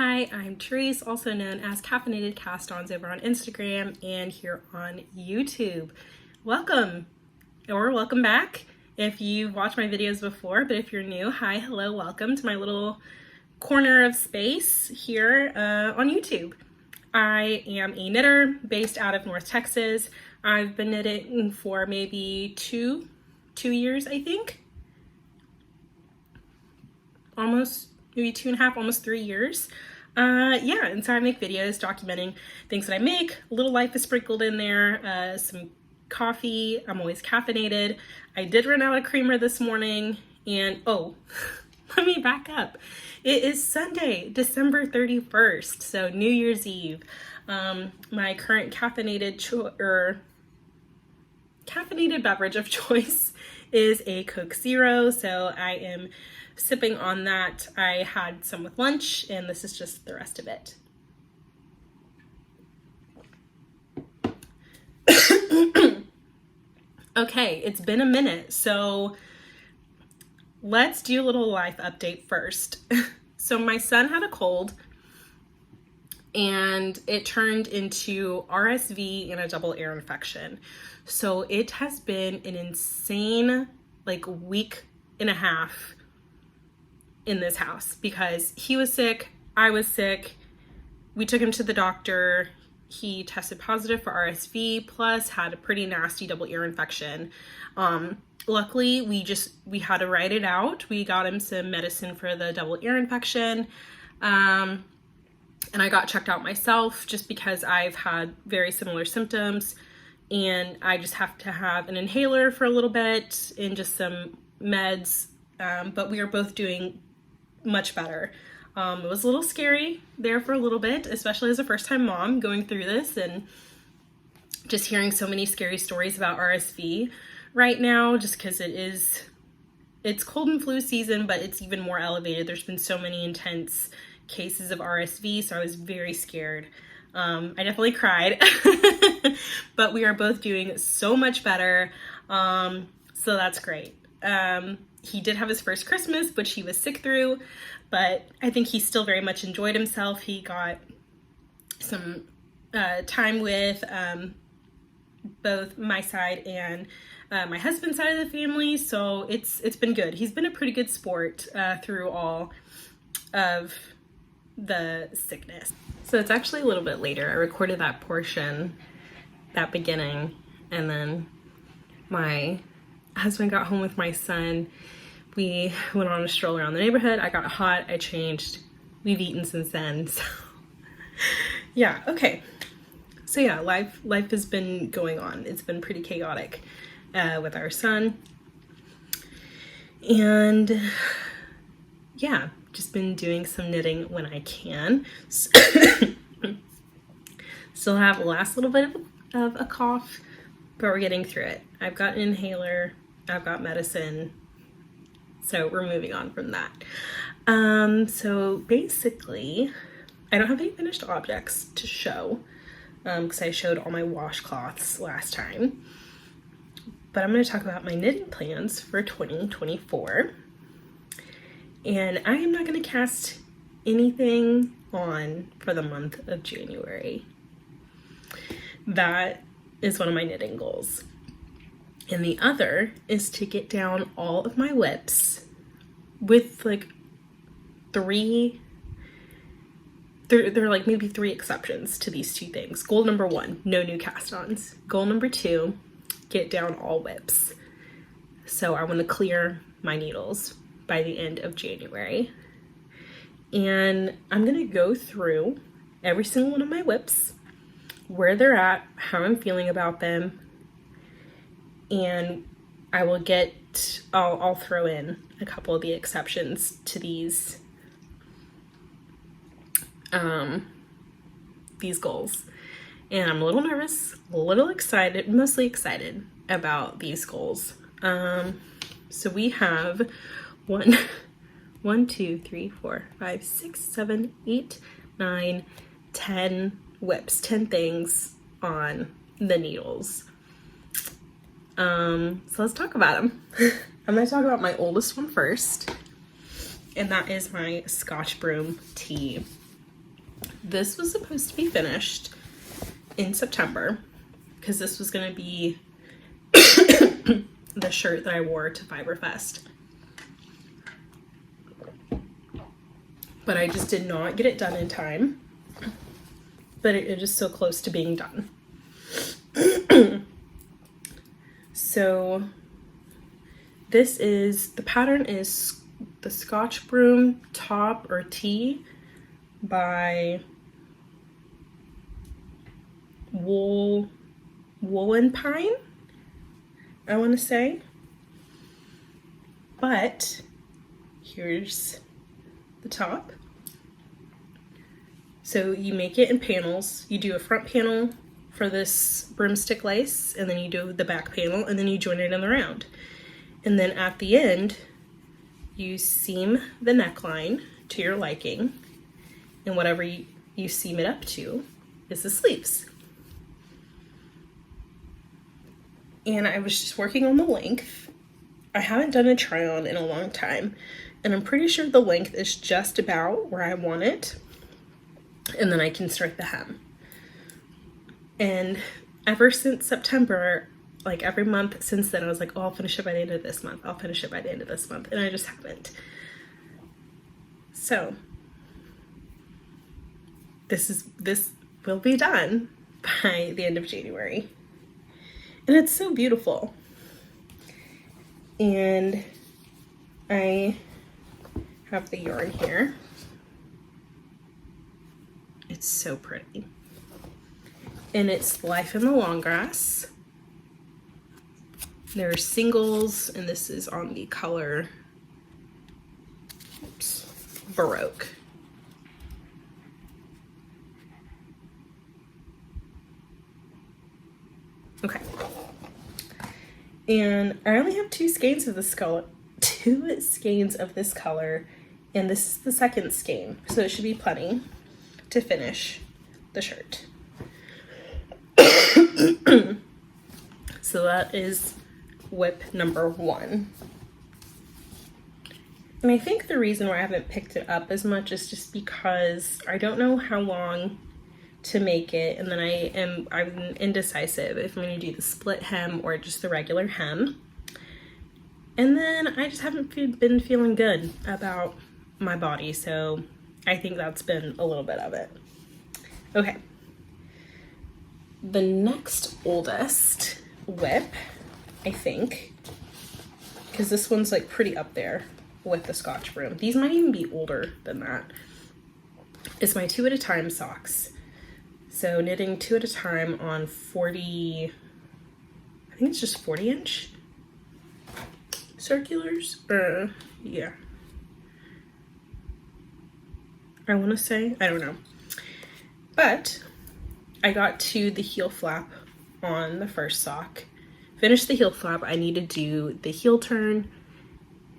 Hi, I'm Therese, also known as Caffeinated Cast-Ons over on Instagram and here on YouTube. Welcome, or welcome back if you've watched my videos before, but if you're new, hi, hello, welcome to my little corner of space here on YouTube. I am a knitter based out of North Texas. I've been knitting for maybe two years, I think. Maybe 2.5, almost 3 years. Yeah, and so I make videos documenting things that I make. A little life is sprinkled in there, some coffee. I'm always caffeinated. I did run out of creamer this morning, and oh, let me back up. It is Sunday, December 31st, so New Year's Eve. My current caffeinated beverage of choice is a Coke Zero, so I am sipping on that. I had some with lunch, and this is just the rest of it. Okay, it's been a minute, so let's do a little life update first. So my son had a cold, and it turned into RSV and a double ear infection. So it has been an insane, week and a half in this house because he was sick, I was sick. We took him to the doctor. He tested positive for RSV, plus had a pretty nasty double ear infection. Luckily, we had to ride it out. We got him some medicine for the double ear infection. And I got checked out myself just because I've had very similar symptoms, and I just have to have an inhaler for a little bit and just some meds. But we are both doing much better. It was a little scary there for a little bit, especially as a first-time mom going through this and just hearing so many scary stories about RSV right now, just because it's cold and flu season, but it's even more elevated. There's been so many intense cases of RSV, so I was very scared. I definitely cried, but we are both doing so much better, so that's great. He did have his first Christmas, which he was sick through, but I think he still very much enjoyed himself. He got some time with both my side and my husband's side of the family, so it's been good. He's been a pretty good sport through all of the sickness. So it's actually a little bit later. I recorded that portion, that beginning, and then my husband got home with my son. We went on a stroll around the neighborhood. I got hot, I changed. We've eaten since then, so yeah, okay. So yeah, life has been going on. It's been pretty chaotic with our son. And yeah, just been doing some knitting when I can. Still have the last little bit of a cough, but we're getting through it. I've got an inhaler, I've got medicine, so we're moving on from that. So basically, I don't have any finished objects to show because I showed all my washcloths last time. But I'm going to talk about my knitting plans for 2024. And I am not going to cast anything on for the month of January. That is one of my knitting goals. And the other is to get down all of my whips with there are maybe 3 exceptions to these 2 things. Goal number 1, no new cast-ons. Goal number 2, get down all whips. So I want to clear my needles by the end of January. And I'm going to go through every single one of my whips, where they're at, how I'm feeling about them, and I'll throw in a couple of the exceptions to these goals. And I'm a little nervous, a little excited, mostly excited about these goals. So we have 1, 2, 3, 4, 5, 6, 7, 8, 9, 10 whips, 10 things on the needles. So let's talk about them. I'm going to talk about my oldest one first, and that is my Scotch Broom Tea. This was supposed to be finished in September because this was going to be the shirt that I wore to Fiberfest. But I just did not get it done in time. But it is so close to being done. So this is, the pattern is the Scotch Broom top or tee by Woolen Pine, I want to say. But here's the top. So you make it in panels. You do a front panel for this broomstick lace, and then you do the back panel, and then you join it in the round. And then at the end, you seam the neckline to your liking, and whatever you seam it up to is the sleeves. And I was just working on the length. I haven't done a try on in a long time, and I'm pretty sure the length is just about where I want it. And then I can start the hem. And ever since September, like every month since then, I was like, oh, I'll finish it by the end of this month. I'll finish it by the end of this month. And I just haven't. So this will be done by the end of January. And it's so beautiful. And I have the yarn here. It's so pretty. And it's Life in the Long Grass. There are singles, and this is on the color, Baroque. Okay. And I only have two skeins of this color, and this is the second skein, so it should be plenty to finish the shirt. So that is whip number 1. And I think the reason why I haven't picked it up as much is just because I don't know how long to make it, and then I'm indecisive if I'm going to do the split hem or just the regular hem. And then I just haven't been feeling good about my body, so I think that's been a little bit of it. Okay. The next oldest whip, I think, because this one's like pretty up there with the Scotch Broom. These might even be older than that. Is my 2 at a time socks. So knitting 2 at a time on 40, I think it's just 40 inch circulars. Yeah. I want to say, I don't know. But I got to the heel flap on the first sock. Finish the heel flap, I need to do the heel turn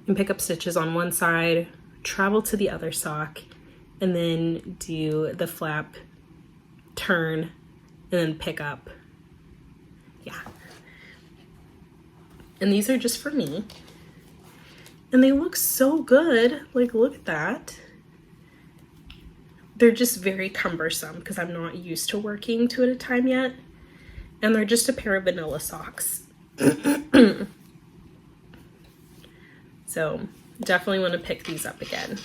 and pick up stitches on one side, travel to the other sock, and then do the flap, turn, and then pick up. Yeah. And these are just for me. And they look so good. Like, look at that. They're just very cumbersome because I'm not used to working 2 at a time yet. And they're just a pair of vanilla socks. So definitely want to pick these up again.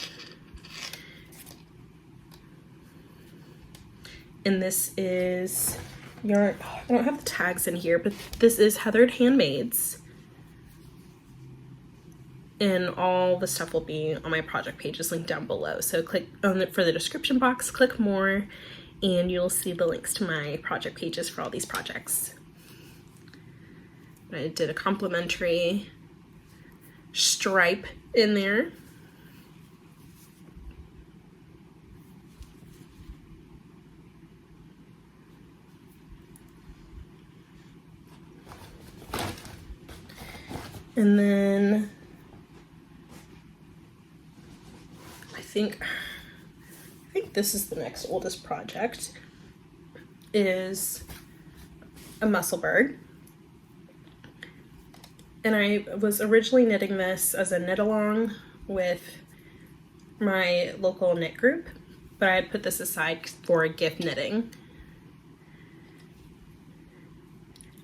And this is yarn. I don't have the tags in here, but this is Heathered Handmaids. And all the stuff will be on my project pages linked down below. So click on it for the description box, click more, and you'll see the links to my project pages for all these projects. I did a complimentary stripe in there. And then I think this is the next oldest project, is a muscle bird. And I was originally knitting this as a knit along with my local knit group. but I had put this aside for gift knitting.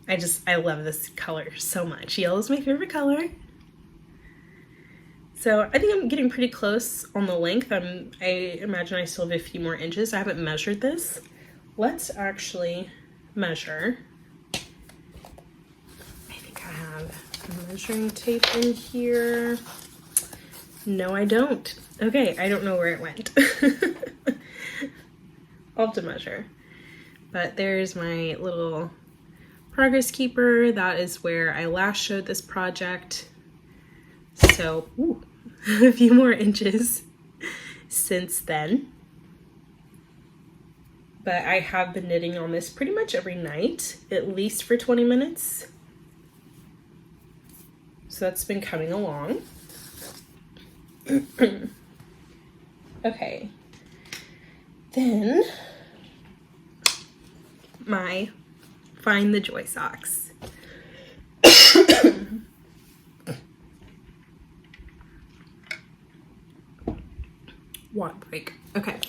I love this color so much. Yellow is my favorite color. So I think I'm getting pretty close on the length. I imagine I still have a few more inches. I haven't measured this. Let's actually measure. I think I have a measuring tape in here. No, I don't. Okay, I don't know where it went. I'll have to measure. But there's my little progress keeper. That is where I last showed this project. So, ooh, a few more inches since then. But I have been knitting on this pretty much every night, at least for 20 minutes. So that's been coming along. Okay. Then my Find the Joy socks. Water break. Okay.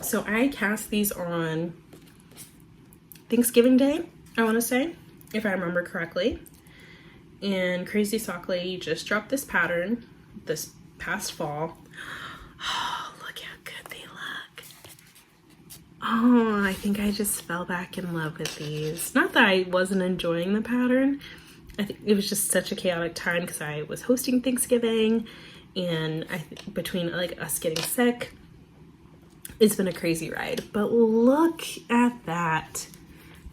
So I cast these on Thanksgiving Day, I want to say, if I remember correctly. And Crazy Sock Lady just dropped this pattern this past fall. Oh, look how good they look. Oh, I think I just fell back in love with these. Not that I wasn't enjoying the pattern. I think it was just such a chaotic time because I was hosting Thanksgiving, and between like us getting sick, it's been a crazy ride. But look at that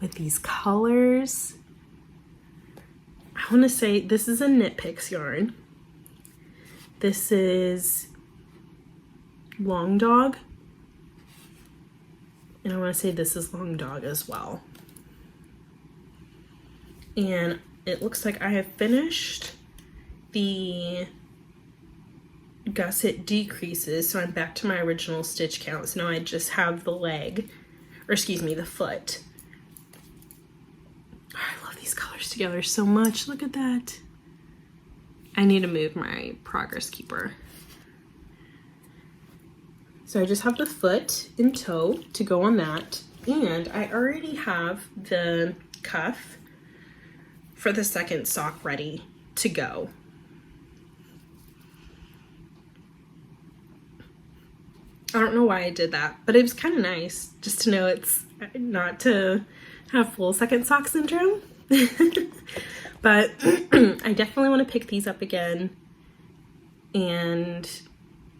with these colors. I want to say this is a Knit Picks yarn. This is Long Dog. And I want to say this is Long Dog as well. And it looks like I have finished the gusset decreases, so I'm back to my original stitch count. So now I just have the leg, or excuse me, the foot. Oh, I love these colors together so much. Look at that. I need to move my progress keeper. So I just have the foot and toe to go on that. And I already have the cuff for the second sock ready to go. I don't know why I did that, but it was kind of nice just to know it's not to have full second sock syndrome. But I definitely want to pick these up again and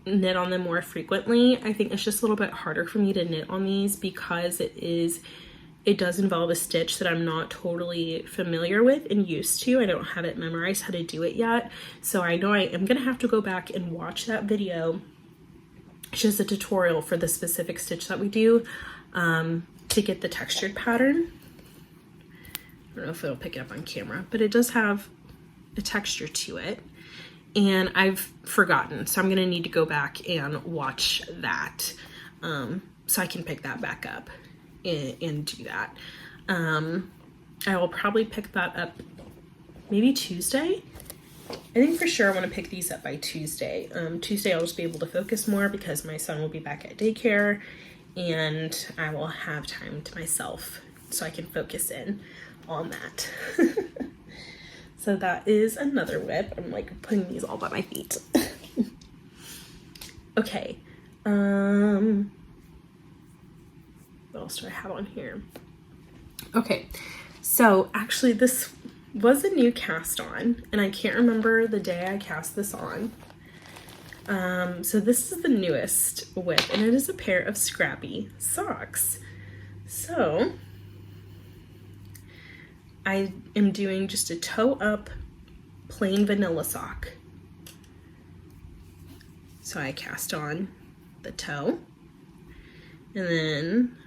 knit on them more frequently. I think it's just a little bit harder for me to knit on these because it does involve a stitch that I'm not totally familiar with and used to. I don't have it memorized how to do it yet. So I know I am going to have to go back and watch that video. It's just a tutorial for the specific stitch that we do to get the textured pattern. I don't know if it'll pick it up on camera, but it does have a texture to it. And I've forgotten, so I'm gonna need to go back and watch that so I can pick that back up and do that. I will probably pick that up maybe Tuesday. I think for sure I want to pick these up by Tuesday. Tuesday I'll just be able to focus more because my son will be back at daycare and I will have time to myself so I can focus in on that. So that is another whip. I'm like putting these all by my feet. Okay. What else do I have on here? Okay. So actually this was a new cast on and I can't remember the day I cast this on. So this is the newest whip and it is a pair of Scrappy socks. So I am doing just a toe up plain vanilla sock. So I cast on the toe and then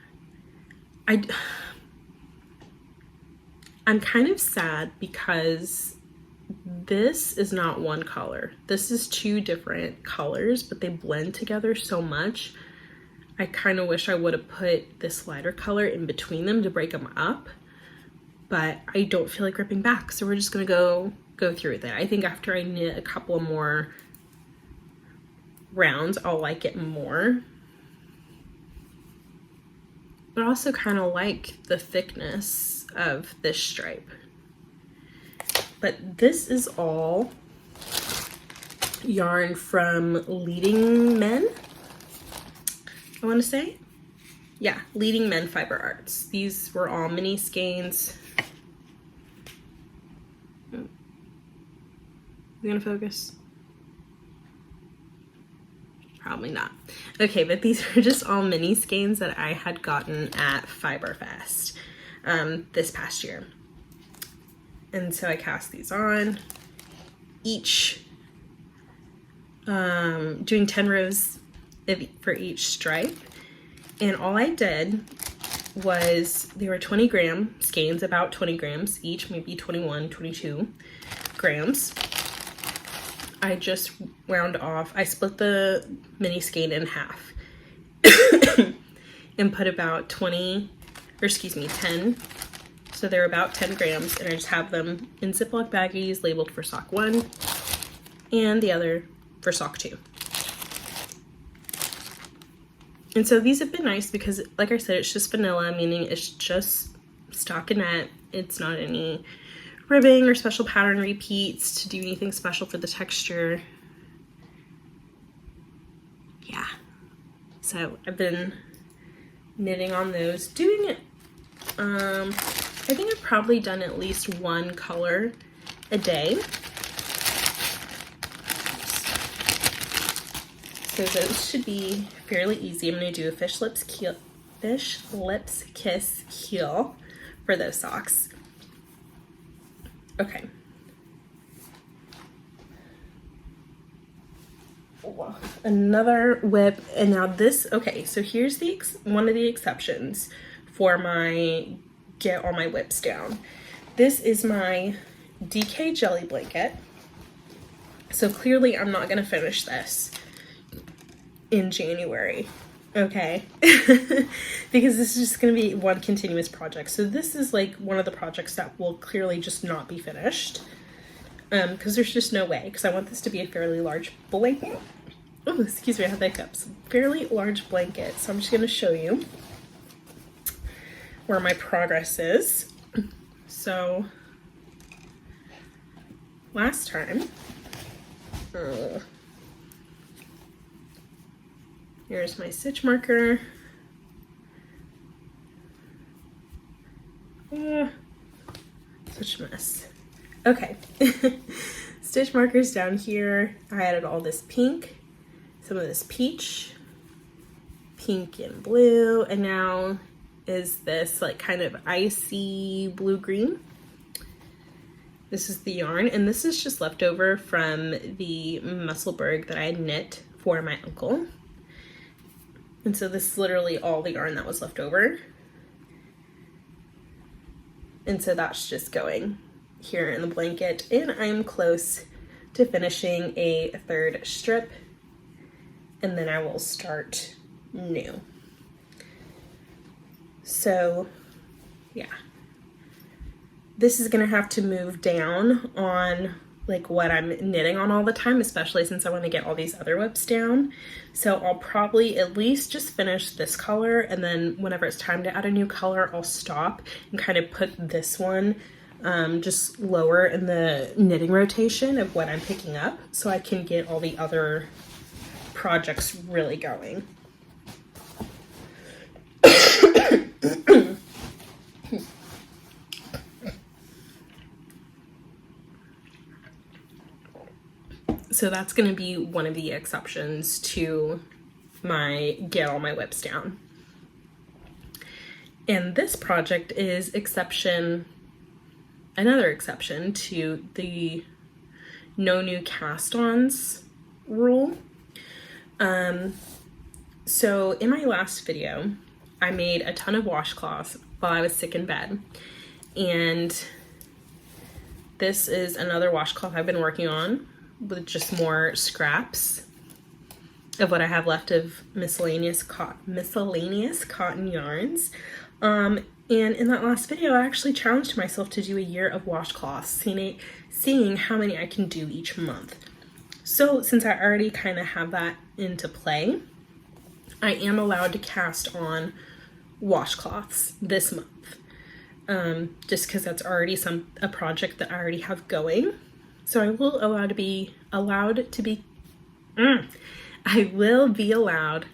I'm kind of sad because this is not one color. This is two different colors, but they blend together so much. I kind of wish I would have put this lighter color in between them to break them up, but I don't feel like ripping back. So we're just gonna go through with it. I think after I knit a couple more rounds, I'll like it more. but also kind of like the thickness of this stripe. But this is all yarn from Leading Men, I want to say. Yeah, Leading Men Fiber Arts. These were all mini skeins. You gonna focus? Probably not. Okay, but these are just all mini skeins that I had gotten at Fiberfest this past year. And so I cast these on, each doing 10 rows for each stripe. And all I did was, they were 20 gram skeins, about 20 grams each, maybe 21, 22 grams. I just wound off, I split the mini skein in half and put about 10, so they're about 10 grams, and I just have them in Ziploc baggies labeled for sock 1 and the other for sock 2. And so these have been nice because, like I said, it's just vanilla, meaning it's just stockinette. It's not any ribbing or special pattern repeats to do anything special for the texture. Yeah. So I've been knitting on those, doing it. I think I've probably done at least one color a day. So those should be fairly easy. I'm going to do a fish lips kiss heel for those socks. Okay. Another whip, and now this, okay, so here's the one of the exceptions for my get all my whips down. This is my DK jelly blanket. So clearly I'm not gonna finish this in January, okay? Because this is just gonna be one continuous project. So this is like one of the projects that will clearly just not be finished, because there's just no way, because I want this to be a fairly large blanket. Oh, excuse me, I have the hiccups. Fairly large blanket. So I'm just gonna show you where my progress is. So last time, here's my stitch marker. Such a mess. Okay. Stitch markers down here. I added all this pink, some of this peach, pink and blue, and now is this like kind of icy blue-green. This is the yarn, and this is just leftover from the Musselburgh that I had knit for my uncle. And so this is literally all the yarn that was left over. And so that's just going here in the blanket, and I'm close to finishing a third strip, and then I will start new. So yeah, this is gonna have to move down on like what I'm knitting on all the time, especially since I want to get all these other whips down. So I'll probably at least just finish this color, and then whenever it's time to add a new color, I'll stop and kind of put this one just lower in the knitting rotation of what I'm picking up, so I can get all the other projects really going. So that's going to be one of the exceptions to my get all my whips down. And this project is another exception to the no new cast-ons rule. So in my last video, I made a ton of washcloths while I was sick in bed. And this is another washcloth I've been working on with just more scraps of what I have left of miscellaneous cotton yarns. And in that last video, I actually challenged myself to do a year of washcloths, seeing how many I can do each month. So since I already kind of have that into play, I am allowed to cast on washcloths this month. Just because that's already a project that I already have going. So I will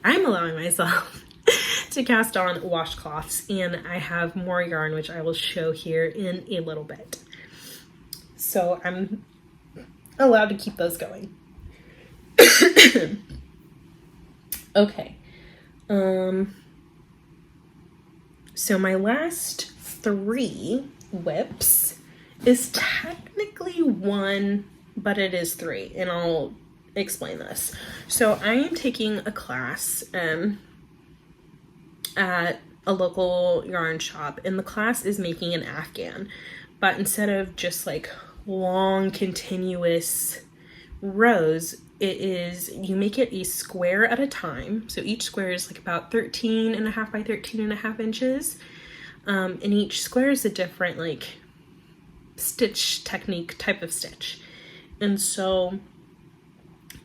I'm allowing myself to cast on washcloths, and I have more yarn, which I will show here in a little bit. So I'm allowed to keep those going. Okay. So my last 3 whips is technically 1, but it is 3, and I'll explain this. So I am taking a class at a local yarn shop, and the class is making an afghan, but instead of just like long continuous rows, it is, you make it a square at a time. So each square is like about 13.5 by 13.5 inches. And each square is a different like stitch technique type of stitch. And so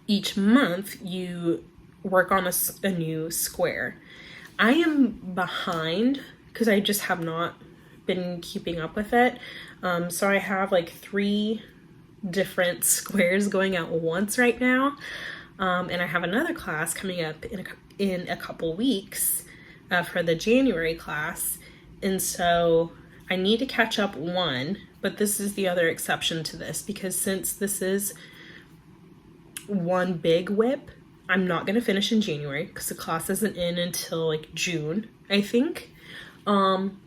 each month you work on a new square. I am behind because I just have not been keeping up with it. So I have like 3 different squares going out once right now. And I have another class coming up in a couple weeks for the January class. And so I need to catch up 1, but this is the other exception to this, because since this is 1 big whip, I'm not going to finish in January because the class isn't in until like June, I think. And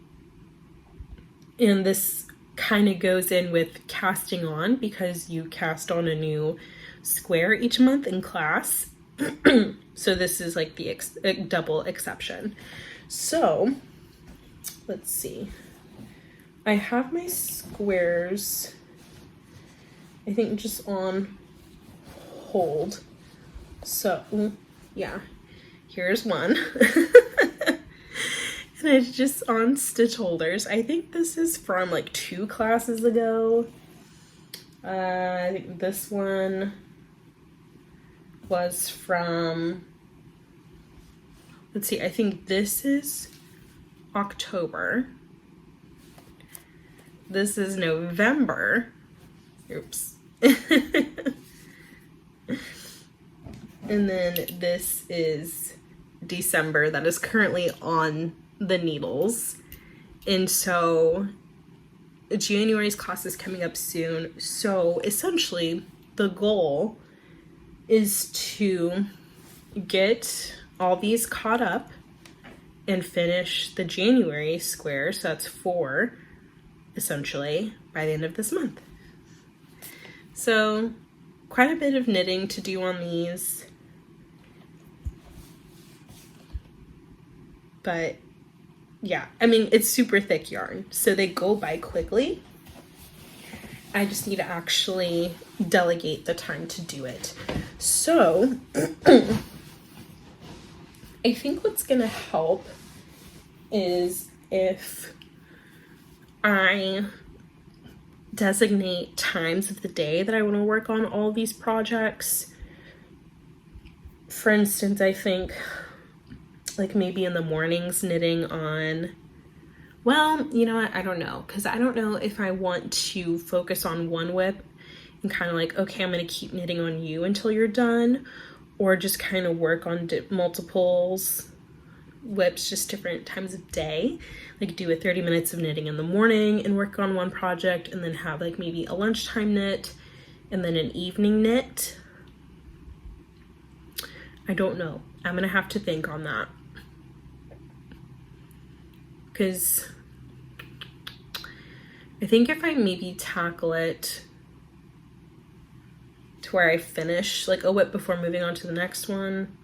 this kind of goes in with casting on, because you cast on a new square each month in class. So this is like the double exception. So let's see. I have my squares, I think, just on hold. So yeah, here's one. And it's just on stitch holders. I think this is from like 2 classes ago. I think this one was from, let's see, I think this is October. This is November. Oops. And then this is December, that is currently on the needles. And so January's class is coming up soon. So essentially the goal is to get all these caught up and finish the January square. So that's 4 essentially by the end of this month. So quite a bit of knitting to do on these. But yeah, I mean, it's super thick yarn, so they go by quickly. I just need to actually delegate the time to do it. So I think what's gonna help is if I designate times of the day that I want to work on all these projects. For instance, I think like maybe in the mornings knitting on, well, you know what, I don't know, because I don't know if I want to focus on one whip and kind of like, okay, I'm going to keep knitting on you until you're done, or just kind of work on multiples whips, just different times of day, like do a 30 minutes of knitting in the morning and work on one project, and then have like maybe a lunchtime knit and then an evening knit. I don't know. I'm gonna have to think on that, because I think if I maybe tackle it to where I finish like a whip before moving on to the next one,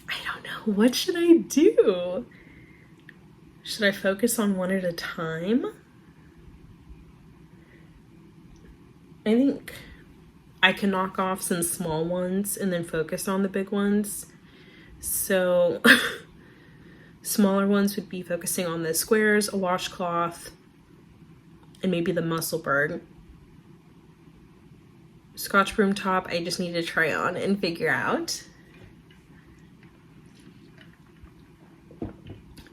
I don't know. What should I do? Should I focus on one at a time? I think I can knock off some small ones and then focus on the big ones. So smaller ones would be focusing on the squares, a washcloth, and maybe the musselburg. Scotch broom top, I just need to try on and figure out.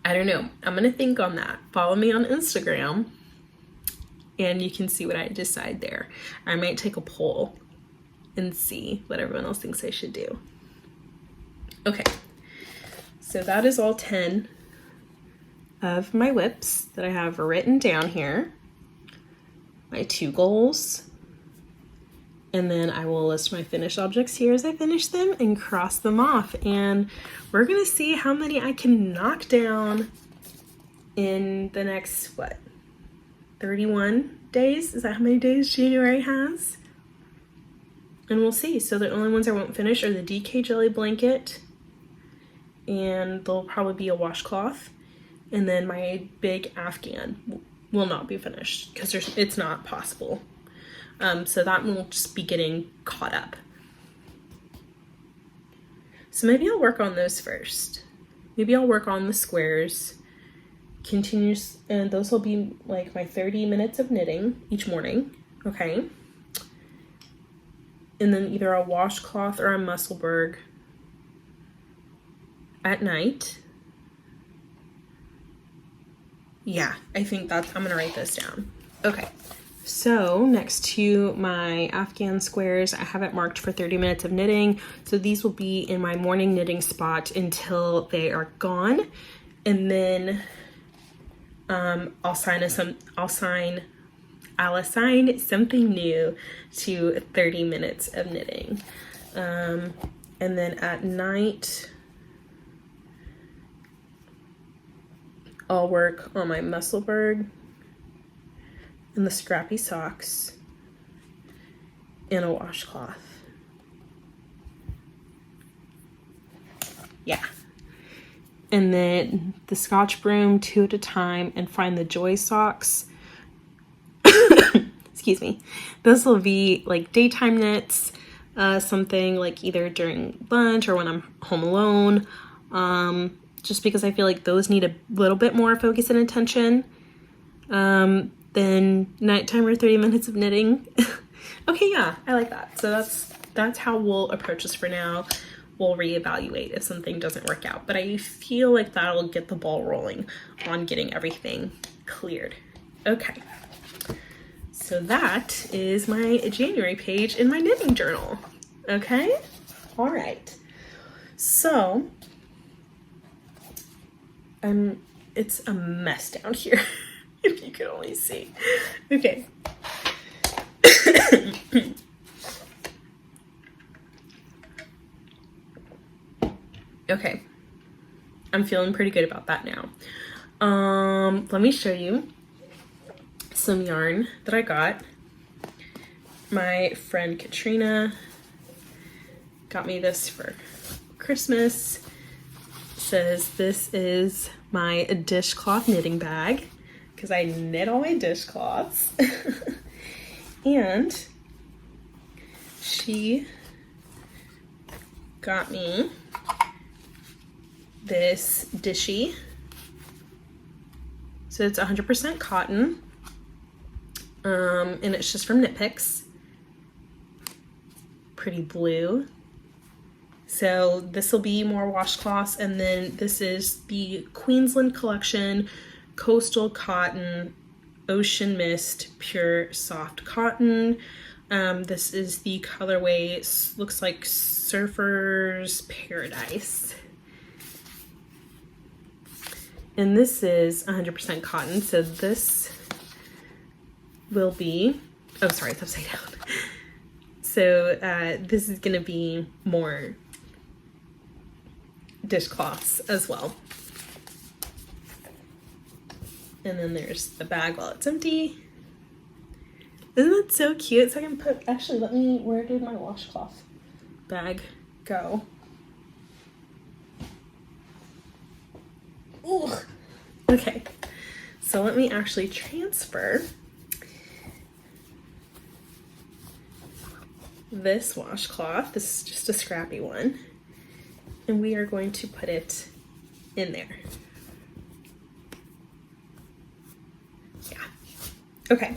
I don't know. I'm gonna think on that. Follow me on Instagram and you can see what I decide there. I might take a poll and see what everyone else thinks I should do. Okay, so that is all 10 of my whips that I have written down here. My 2 goals. And then I will list my finished objects here as I finish them and cross them off. And we're gonna see how many I can knock down in the next, 31 days? Is that how many days January has? And we'll see. So the only ones I won't finish are the DK jelly blanket, and there'll probably be a washcloth. And then my big Afghan will not be finished because it's not possible. So that will just be getting caught up. So maybe I'll work on those first. Maybe I'll work on the squares, continues, and those will be like my 30 minutes of knitting each morning, okay? And then either a washcloth or a Musselburgh at night. Yeah, I think I'm gonna write this down. Okay. So next to my Afghan squares, I have it marked for 30 minutes of knitting. So these will be in my morning knitting spot until they are gone. And then I'll assign something new to 30 minutes of knitting. And then at night, I'll work on my Musselburgh and the scrappy socks and a washcloth. Yeah. And then the Scotch broom 2 at a time and find the joy socks. Excuse me. Those will be like daytime knits, something like either during lunch or when I'm home alone. Just because I feel like those need a little bit more focus and attention. Then nighttime or 30 minutes of knitting. Okay, yeah, I like that. So that's how we'll approach this for now. We'll reevaluate if something doesn't work out. But I feel like that'll get the ball rolling on getting everything cleared. Okay. So that is my January page in my knitting journal. Okay? All right. So, it's a mess down here. If you could only see. Okay. Okay. I'm feeling pretty good about that now. Let me show you some yarn that I got. My friend Katrina got me this for Christmas. Says this is my dishcloth knitting bag, because I knit all my dishcloths. And she got me this dishy. So it's 100% cotton. And it's just from Knit Picks. Pretty blue. So this will be more washcloths. And then this is the Queensland Collection Coastal Cotton Ocean Mist Pure Soft Cotton. This is the colorway, looks like Surfer's Paradise. And this is 100% cotton, so this will be, oh sorry, it's upside down. So this is gonna be more dishcloths as well. And then there's the bag while it's empty. Isn't that so cute? So I can put, actually, where did my washcloth bag go? Ooh. Okay, so let me actually transfer this washcloth. This is just a scrappy one. And we are going to put it in there. Yeah. Okay.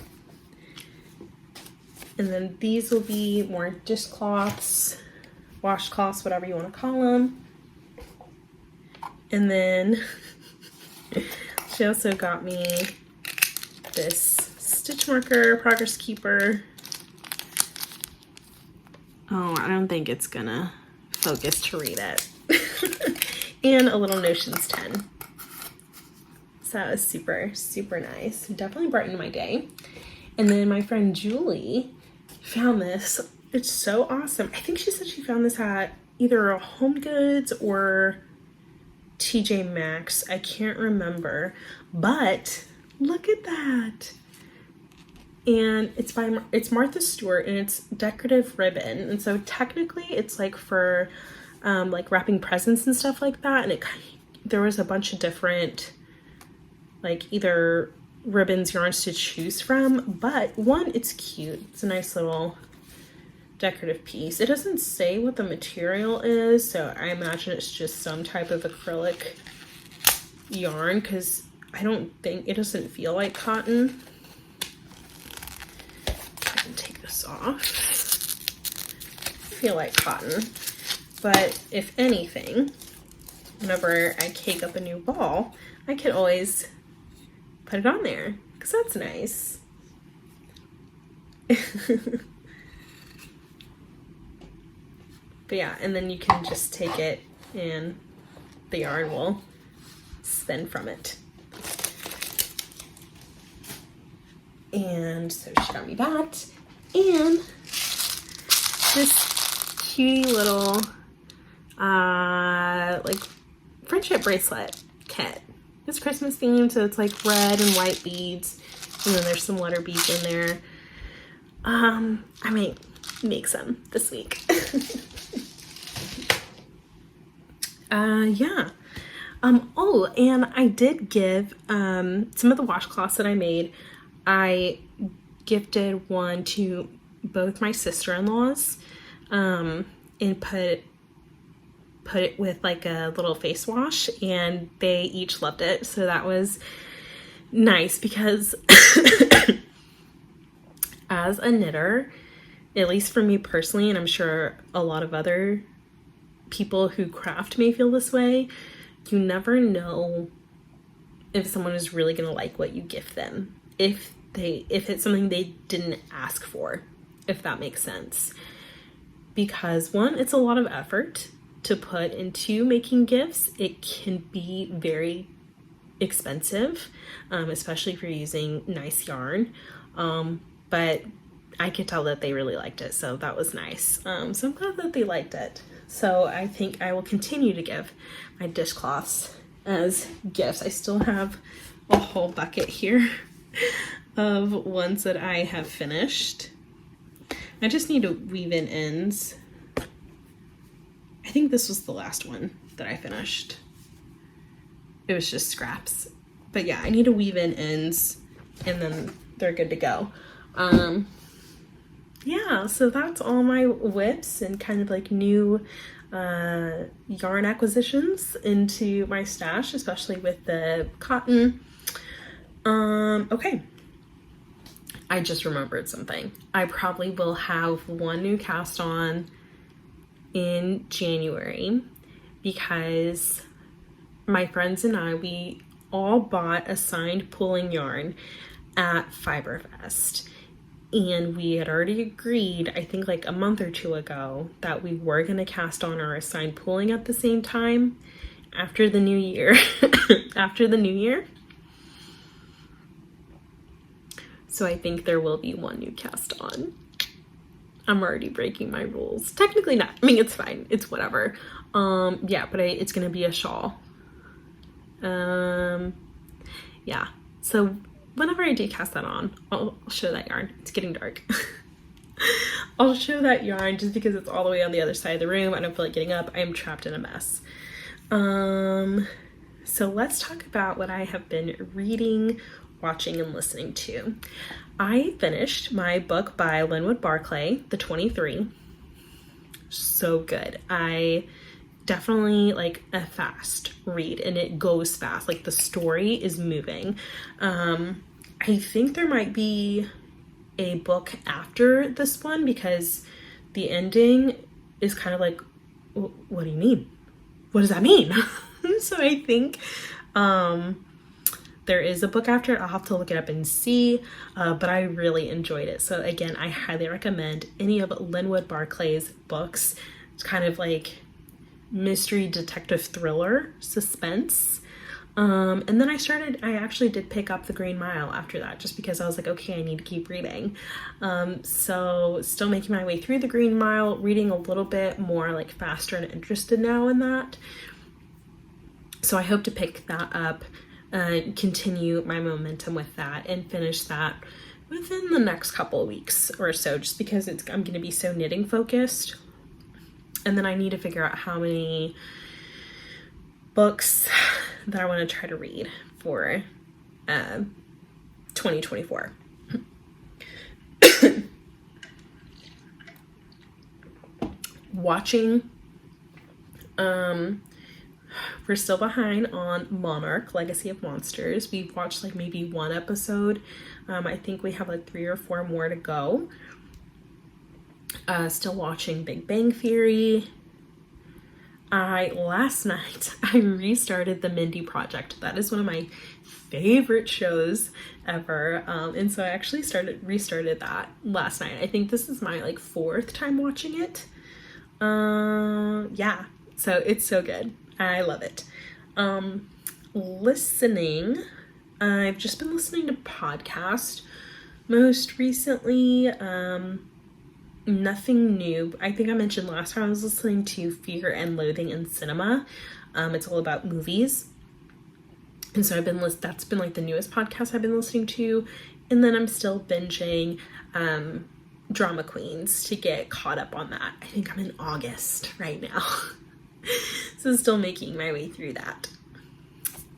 And then these will be more dishcloths, washcloths, whatever you want to call them. And then She also got me this stitch marker, progress keeper. Oh, I don't think it's gonna focus to read it. And a little Notions 10. So that was super, super nice. Definitely brightened my day. And then my friend Julie found this. It's so awesome. I think she said she found this at either a Home Goods or TJ Maxx. I can't remember. But look at that. And it's Martha Stewart, and it's decorative ribbon. And so technically it's like for like wrapping presents and stuff like that. And there was a bunch of different like either ribbons, yarns to choose from, but one, it's cute. It's a nice little decorative piece. It doesn't say what the material is, so I imagine it's just some type of acrylic yarn, because I don't think, it doesn't feel like cotton. I can take this off. Feel like cotton, but if anything, whenever I cake up a new ball, I could always put it on there, because that's nice. But yeah, and then you can just take it and the yarn will spin from it. And so she got me that. And this cutie little like friendship bracelet kit. It's Christmas themed, so it's like red and white beads, and then there's some letter beads in there. I might make some this week. Yeah. Oh, and I did give some of the washcloths that I made. I gifted one to both my sister-in-laws, and put it with like a little face wash, and they each loved it. So that was nice, because as a knitter, at least for me personally, and I'm sure a lot of other people who craft may feel this way, you never know if someone is really going to like what you gift them, if it's something they didn't ask for, if that makes sense. Because one, it's a lot of effort to put into making gifts. It can be very expensive, especially if you're using nice yarn. But I could tell that they really liked it, so that was nice. So I'm glad that they liked it. So I think I will continue to give my dishcloths as gifts. I still have a whole bucket here of ones that I have finished. I just need to weave in ends. I think this was the last one that I finished. It was just scraps. But yeah, I need to weave in ends, and then they're good to go. Yeah, so that's all my whips and kind of like new yarn acquisitions into my stash, especially with the cotton. Okay. I just remembered something. I probably will have one new cast on in January, because my friends and I, we all bought a signed pulling yarn at Fiberfest, and we had already agreed, I think like a month or two ago, that we were going to cast on our assigned pulling at the same time after the new year. After the new year. So I think there will be one new cast on. I'm already breaking my rules. Technically not. I mean, it's fine. It's whatever. Yeah, but it's gonna be a shawl. Yeah. So whenever I do cast that on, I'll show that yarn. It's getting dark. I'll show that yarn just because it's all the way on the other side of the room. I don't feel like getting up. I am trapped in a mess. So let's talk about what I have been reading, watching, and listening to. I finished my book by Linwood Barclay, The 23. So good. I definitely like a fast read, and it goes fast. Like the story is moving. I think there might be a book after this one, because the ending is kind of like, what do you mean? What does that mean? So I think there is a book after it. I'll have to look it up and see, but I really enjoyed it. So again, I highly recommend any of Linwood Barclay's books. It's kind of like mystery, detective, thriller, suspense. And then I actually did pick up The Green Mile after that, just because I was like, okay, I need to keep reading. So still making my way through The Green Mile, reading a little bit more like faster and interested now in that. So I hope to pick that up, continue my momentum with that, and finish that within the next couple of weeks or so, just because I'm going to be so knitting focused. And then I need to figure out how many books that I want to try to read for 2024. Watching, we're still behind on Monarch, Legacy of Monsters. We've watched like maybe one episode. I think we have like 3 or 4 more to go. Still watching Big Bang Theory. Last night I restarted The Mindy Project. That is one of my favorite shows ever. And so I actually restarted that last night. I think this is my like 4th time watching it. Yeah, so it's so good. I love it. Listening, I've just been listening to podcasts most recently. Nothing new. I think I mentioned last time I was listening to Fear and Loathing in Cinema. It's all about movies. And so that's been like the newest podcast I've been listening to. And then I'm still binging Drama Queens to get caught up on that. I think I'm in August right now. So still making my way through that.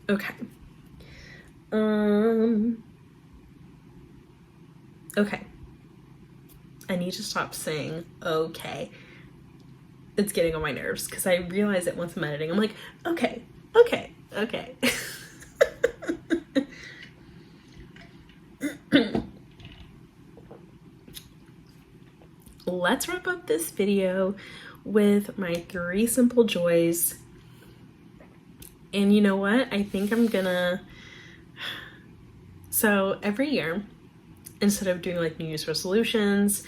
Okay. Okay. I need to stop saying okay. It's getting on my nerves because I realize that once I'm editing, I'm like, okay. Let's wrap up this video with my 3 simple joys. And you know what? I think so every year, instead of doing like New Year's resolutions,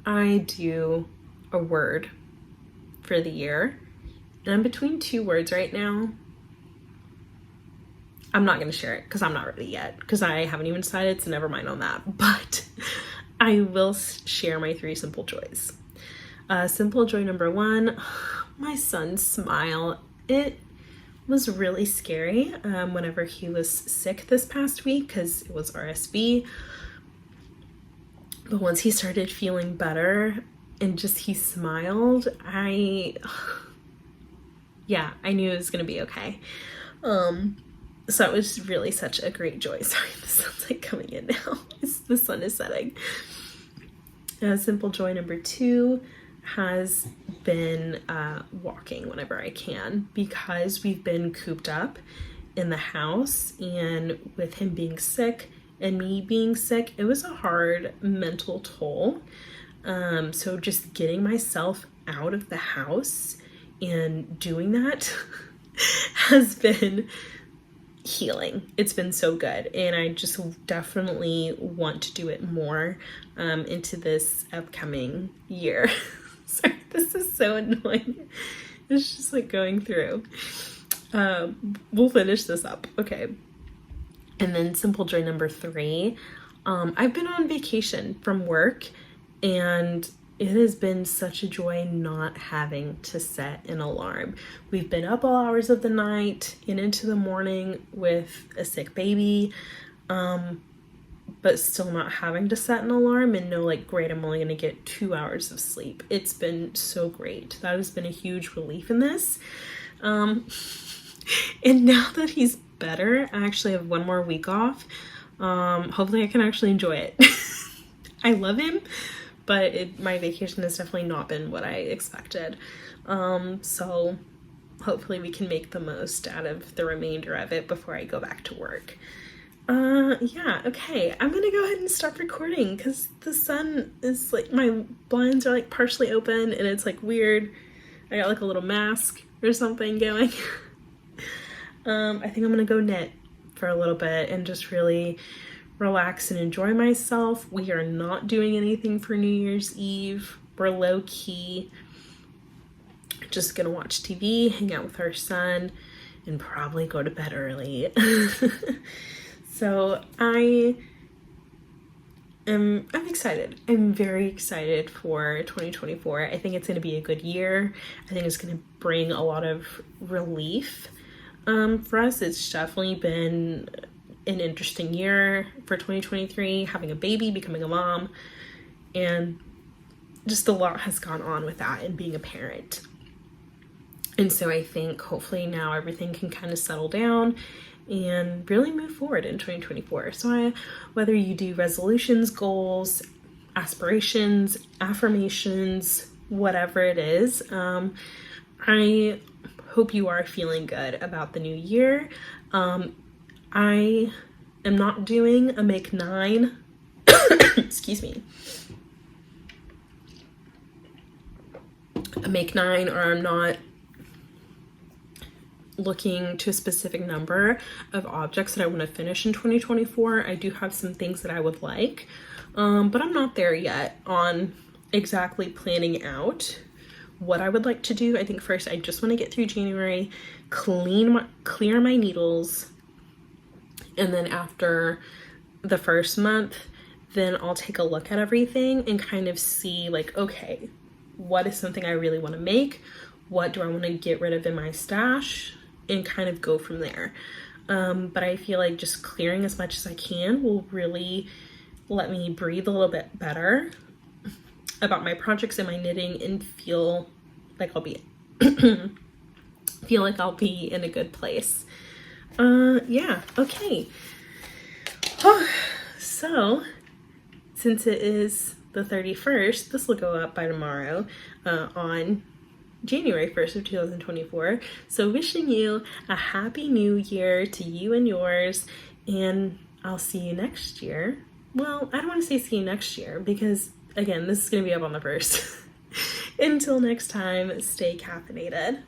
I do a word for the year. And I'm between 2 words right now. I'm not going to share it because I'm not ready yet, because I haven't even decided, so never mind on that. But I will share my 3 simple joys. Simple joy number 1, my son's smile. It was really scary whenever he was sick this past week because it was RSV. But once he started feeling better and just he smiled, I knew it was going to be okay. So it was really such a great joy. Sorry, the sun's like coming in now. The sun is setting. Simple joy number 2 has been walking whenever I can, because we've been cooped up in the house, and with him being sick and me being sick, it was a hard mental toll. So just getting myself out of the house and doing that has been healing. It's been so good, and I just definitely want to do it more into this upcoming year. Sorry, this is so annoying. It's just like going through. We'll finish this up. Okay. And then simple joy number 3. I've been on vacation from work, and it has been such a joy not having to set an alarm. We've been up all hours of the night and into the morning with a sick baby, but still not having to set an alarm and know, like, great, I'm only going to get 2 hours of sleep. It's been so great. That has been a huge relief in this. And now that he's better, I actually have 1 more week off. Hopefully I can actually enjoy it. I love him, but my vacation has definitely not been what I expected. So hopefully we can make the most out of the remainder of it before I go back to work. Yeah, okay. I'm gonna go ahead and stop recording because the sun is like, my blinds are like partially open and it's like weird. I got like a little mask or something going. I think I'm gonna go knit for a little bit and just really relax and enjoy myself. We are not doing anything for New Year's Eve. We're low key, just gonna watch TV, hang out with our son, and probably go to bed early. So I'm excited. I'm very excited for 2024. I think it's going to be a good year. I think it's going to bring a lot of relief for us. It's definitely been an interesting year for 2023, having a baby, becoming a mom, and just a lot has gone on with that and being a parent. And so I think hopefully now everything can kind of settle down and really move forward in 2024. So whether you do resolutions, goals, aspirations, affirmations, whatever it is, I hope you are feeling good about the new year. I am not doing a make 9, excuse me, a make 9, or I'm not looking to a specific number of objects that I want to finish in 2024. I do have some things that I would like, but I'm not there yet on exactly planning out what I would like to do. I think first I just want to get through January, clear my needles, and then after the first month, then I'll take a look at everything and kind of see like, okay, what is something I really want to make? What do I want to get rid of in my stash? And kind of go from there. But I feel like just clearing as much as I can will really let me breathe a little bit better about my projects and my knitting and feel like I'll be in a good place. Yeah, okay. So since it is the 31st, this will go up by tomorrow on January 1st of 2024. So wishing you a happy new year to you and yours, and I'll see you next year. Well, I don't want to say see you next year because, again, this is going to be up on the 1st. Until next time, stay caffeinated.